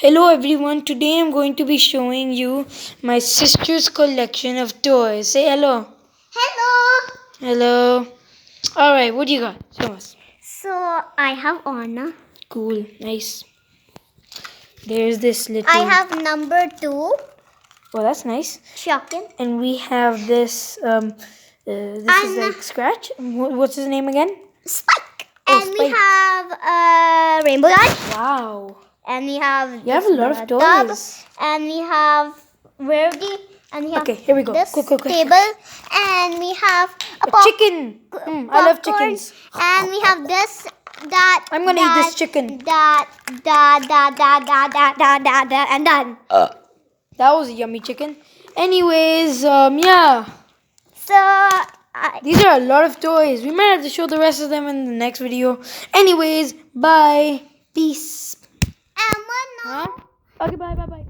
Hello everyone, today I'm going to be showing you my sister's collection of toys. Say hello. Hello. Hello. Alright, what do you got? Show us. So I have Anna. Cool, nice. There's this little. I have number 2. Oh, that's nice. Shocking. And we have this, this is like Scratch. What's his name again? Spike. Oh, and Spike. we have Rainbow Dash. Wow. And we have You have a lot of toys. And we have Rarity. And we have Okay, here we go. this Quick. table. And we have A chicken. I love popcorn. chickens. And we have this, that. I'm gonna eat this chicken. That, and done. That was a yummy chicken. Anyways, yeah. So, These are a lot of toys. We might have to show the rest of them in the next video. Anyways, bye. Peace. Emma, no. Huh? Okay, bye.